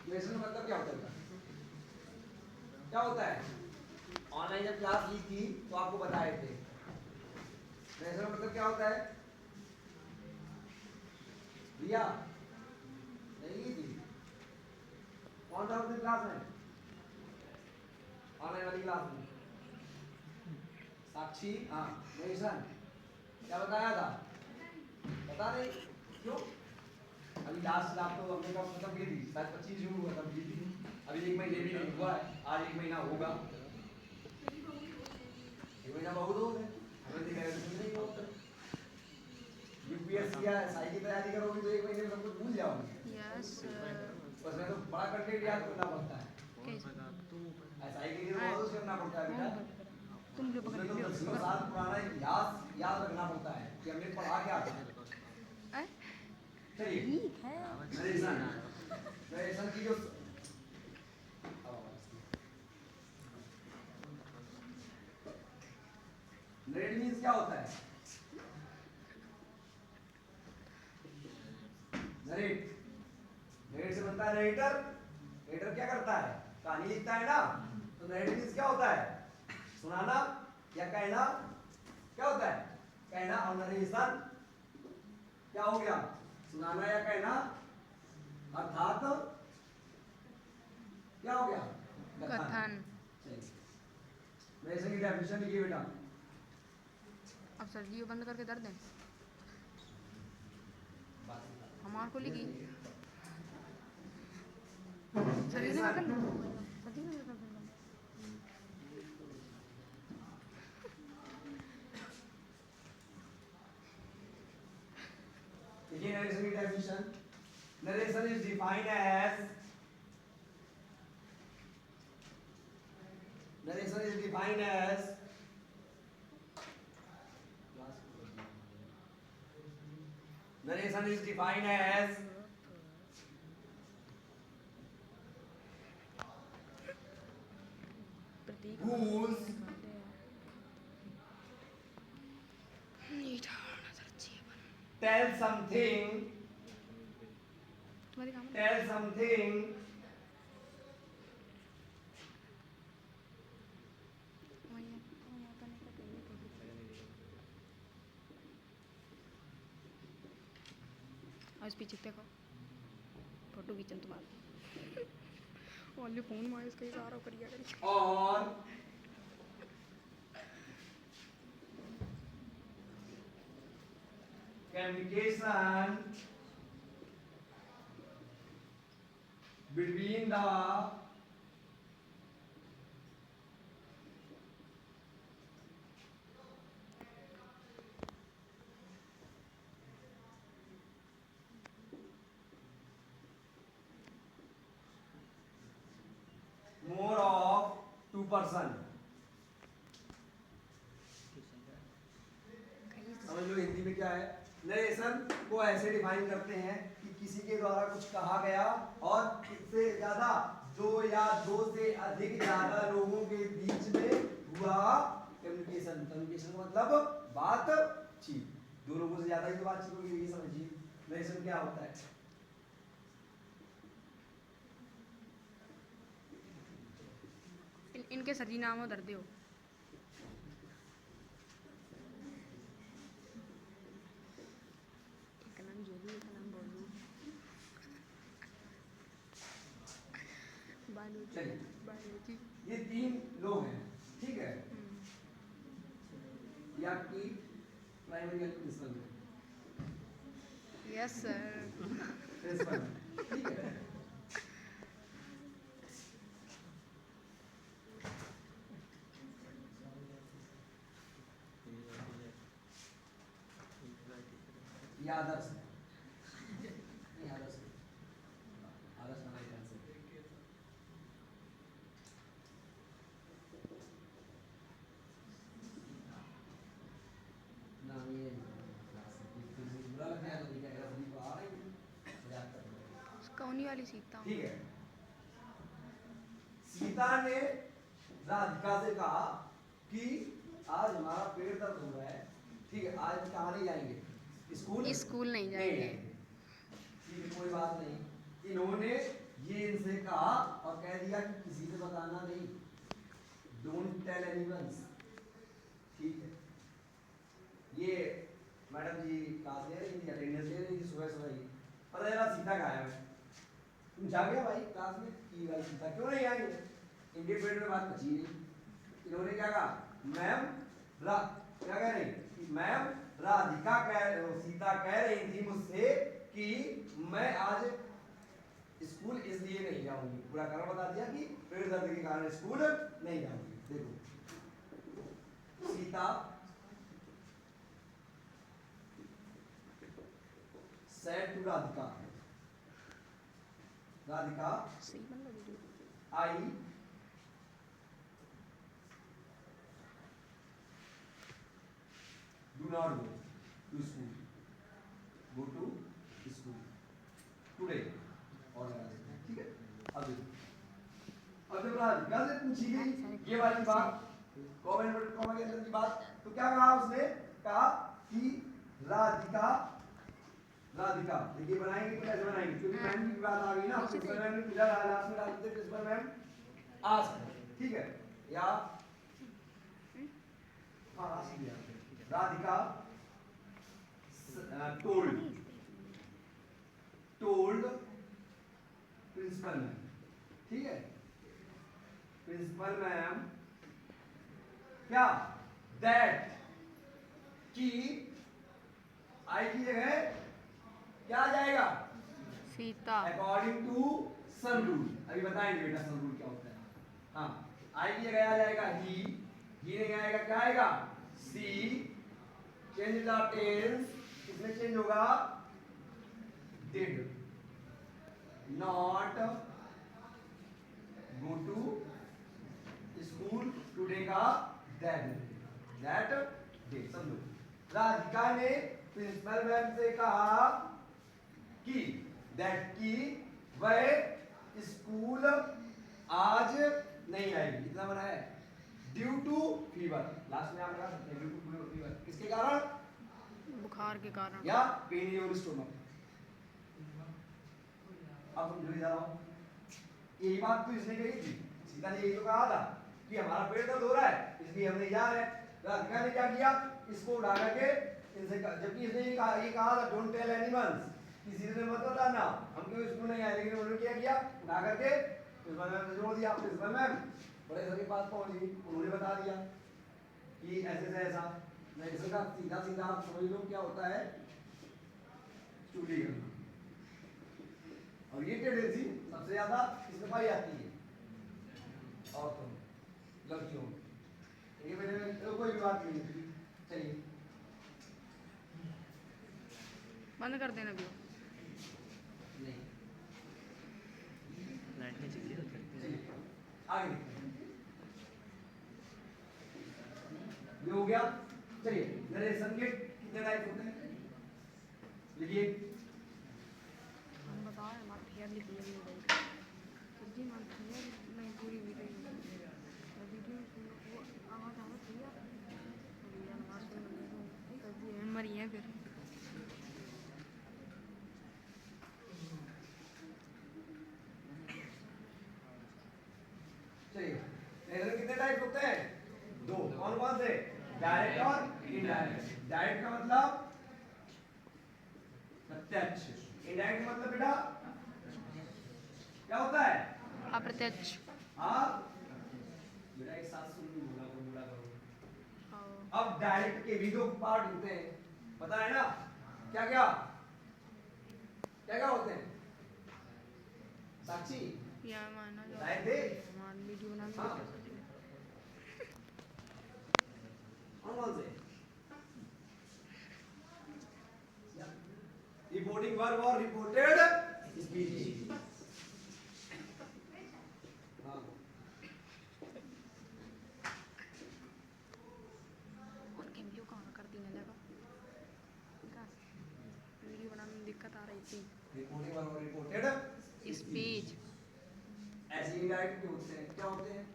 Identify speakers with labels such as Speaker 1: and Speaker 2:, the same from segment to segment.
Speaker 1: Lesson मतलब क्या होता है? क्या होता है? ऑनलाइन जब क्लास ली थी तो आपको बताए थे। लेसन मतलब क्या होता है? रिया नहीं ली थी? कौन सा अपनी क्लास में? ऑनलाइन वाली क्लास में साक्षी, हाँ लेसन क्या बताया था? पता नहीं क्यों? अभी लास्ट लास्ट तो हमने कब खत्म की थी? शायद 25 जून को खत्म की थी। अभी 1 महीने भी नहीं हुआ है, आज 1 महीना होगा। 1 महीना बहुत हो गए, हमें दिखा नहीं होता। यूपीएससी या एसआई की तैयारी करोगे तो 1 महीने में सब कुछ भूल जाओगे।
Speaker 2: यस
Speaker 1: उसमें तो बड़ा कंटेंट याद करना पड़ता है। एसआई के लिए तो बहुत कुछ करना पड़ता है बेटा।
Speaker 2: तुम जो पकड़
Speaker 1: उसमें तो
Speaker 2: लियो
Speaker 1: दसियों साल पुराना इतिहास याद रखना पड़ता है कि हमने पढ़ा क्या था। चलिए
Speaker 2: ठीक है।
Speaker 1: नरेशन की जो नरेट मीन्स क्या होता है? नरेट नरेट से बनता है नरेटर। नरेटर क्या करता है? कहानी लिखता है ना। तो नरेट मीन्स क्या होता है? सुनाना या कहना। क्या होता है? कहना। और नरेशन क्या हो गया? सुनाना या कहना, अर्थात क्या हो गया?
Speaker 2: कथन।
Speaker 1: चलिए नरेशन की डेफिनेशन लिखिए बेटा।
Speaker 2: अब सर जी बंद करके दर्द दें हमारे को लिखी सर जी ने कर लो सर जी ने कर लो
Speaker 1: देखिए नरेशन की definition. Narration is defined as narration is defined as narration is defined as
Speaker 2: प्रतीक
Speaker 1: whose tell something
Speaker 2: तुम्हारी काम
Speaker 1: tell something
Speaker 2: आज पीछे देखो फोटो खींचन तुम्हारा ओनली फोन में इसका इशारा करिया करिए
Speaker 1: or communication between the more of two person। समझ लो हिंदी में क्या है? नरेशन को ऐसे डिफाइन करते हैं कि किसी के द्वारा कुछ कहा गया और इससे ज्यादा दो या दो से अधिक ज्यादा लोगों के बीच में हुआ कम्युनिकेशन। कम्युनिकेशन का मतलब बातचीत। दो लोगों से ज्यादा ही तो बातचीत होगी, ये समझिए नरेशन क्या होता है।
Speaker 2: इनके सर जी नाम दर्द दो एक नाम जोलू एक नाम बोलू बायोलॉजी
Speaker 1: ये 3 लोग हैं, ठीक है? ये आपकी प्राइमरी हेल्थ प्रिंसिपल है।
Speaker 2: यस सर
Speaker 1: प्रिंसिपल, ठीक है? ये आदर्श है। ये आदर्श है। आदर्श हमारे ध्यान से ना ये बुरा लग गया तो क्या करें, अभी तो आ रही है मजाक कर रहे हैं।
Speaker 2: कौनी वाली सीता
Speaker 1: ठीक है। सीता ने राधिका से कहा कि आज हमारा पेट दर्द हो रहा है, ठीक है? आज कहाँ नहीं जाएंगे? स्कूल
Speaker 2: स्कूल नहीं जाएंगे।
Speaker 1: ठीक है, कोई बात नहीं। इन्होंने ये इनसे कहा और कह दिया कि किसी से बताना नहीं, डोंट टेल एनीवन। ठीक है, ये मैडम जी क्लास ले रही थी, अटेंडेंस ले रही थी सुबह सुबह ही, पता चला सीता गायब है। तुम जा गया भाई क्लास में कि भाई सीता क्यों नहीं आई? इंडियन पीरियड में बात बची नहीं। इन्होंने क्या कहा, मैम क्या कह रही, मैम राधिका सीता कह रही थी मुझसे कि मैं आज स्कूल इसलिए नहीं जाऊंगी। पूरा कारण बता दिया कि पेट दर्द के कारण स्कूल नहीं जाऊंगी। देखो, Sita said to Radhika, Radhika,
Speaker 2: सही बन लगी video.
Speaker 1: I do not go to school. Go to school today और ठीक है। अब जब राधिका से पूछी गई ये वाली बात, कॉमा के अंदर की बात, तो क्या कहा उसने, कहा कि राधिका देखिए बनाएंगे तो कैसे बनाएंगे, क्योंकि मैम की बात आ गई ना, प्रिंसिपल मैम ने पूछा लास्ट में डालते थे प्रिंसिपल मैम आज, ठीक है, या हाँ आज दिया राधिका टोल्ड प्रिंसिपल मैम, ठीक है, प्रिंसिपल मैम क्या दैट कि आई की जगह क्या आ जाएगा,
Speaker 2: Sita.
Speaker 1: According to sun rule. अभी बताएंगे बेटा सन रूल क्या होता है। हाँ, आई की जगह आ जाएगा ही नहीं आएगा, क्या आएगा सी, चेंज द टेंस, किसमें चेंज होगा, did not go to school today का दैट डे। समझो, राधिका ने प्रिंसिपल मैम से कहा कि दैट की वह स्कूल आज नहीं आएगी। कितना बना है, ड्यू टू फीवर, लास्ट में आप लगा सकते हैं ड्यू टू फीवर, किसके कारण,
Speaker 2: बुखार के कारण
Speaker 1: या पेन इन योर स्टोमक। अब समझो इधर आओ, यही बात तो इसने कही थी, सीता ने यही तो कहा था कि हमारा पेट दर्द हो रहा है इसलिए हम नहीं जा रहे। राधिका ने क्या किया, इसको उठा करके इनसे, जबकि इसने ये कहा था डोंट टेल एनीवन, किसी से मत बताना हम क्यों स्कूल नहीं आए, लेकिन उन्होंने क्या किया, उठा करके प्रिंसिपल मैम ने जोड़ दिया। प्रिंसिपल मैम बड़े सर के पास पहुंच गई, उन्होंने बता दिया कि ऐसे से ऐसा, मैं इसका सीधा सीधा आप समझ लो क्या होता है, चुगली करना। और ये टेंडेंसी सबसे ज्यादा किसमें पाई जाती है, औरतों में, लड़कियों में। ये मेरे तो कोई भी बात नहीं है। चलिए
Speaker 2: बंद कर देना वीडियो।
Speaker 1: नहीं,
Speaker 3: लाइट में चलिए
Speaker 1: चलिए आगे ये हो गया। चलिए नरेशन के कितने टाइप होते हैं, लिखिए।
Speaker 2: हम बताओ हमारी फेयर लिखी है वीडियो जी, हमारी फेयर नहीं पूरी वीडियो वो आवाज़ आना चाहिए नमाज पढ़ने मरी है फिर।
Speaker 1: चलिए नरेशन कितने टाइप होते हैं, दो, कौन कौन से, डायरेक्ट और इनडायरेक्ट। डायरेक्ट का मतलब प्रत्यक्ष, इनडायरेक्ट मतलब बेटा क्या होता है,
Speaker 2: अप्रत्यक्ष।
Speaker 1: आप बेटा एक साथ सुन लो, बोला करो।
Speaker 2: हाँ।
Speaker 1: अब डायरेक्ट के भी दो पार्ट होते हैं, पता है ना, क्या क्या क्या क्या होते हैं, साक्षी
Speaker 2: या माना जो
Speaker 1: बताए थे,
Speaker 2: हमारी वीडियो बनाने
Speaker 1: हाँ। कौन से, रिपोर्टिंग वर्ब और रिपोर्टेड स्पीच। हाँ,
Speaker 2: उनके वीडियो कहाँ कर दी लगा वीडियो बनाने में दिक्कत आ रही थी।
Speaker 1: रिपोर्टिंग वर्ब और रिपोर्टेड
Speaker 2: स्पीच
Speaker 1: ऐसे इनडायरेक्ट के होते हैं, क्या होते हैं,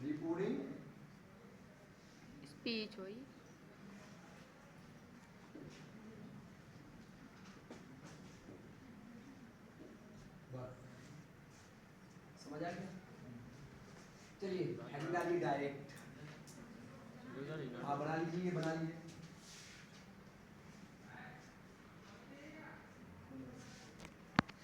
Speaker 1: रिपोर्टिंग
Speaker 2: स्पीच हुई
Speaker 1: समझ आ गया? चलिए हेडिंग डालिए डायरेक्ट। हाँ बना लीजिए, बना लीजिए।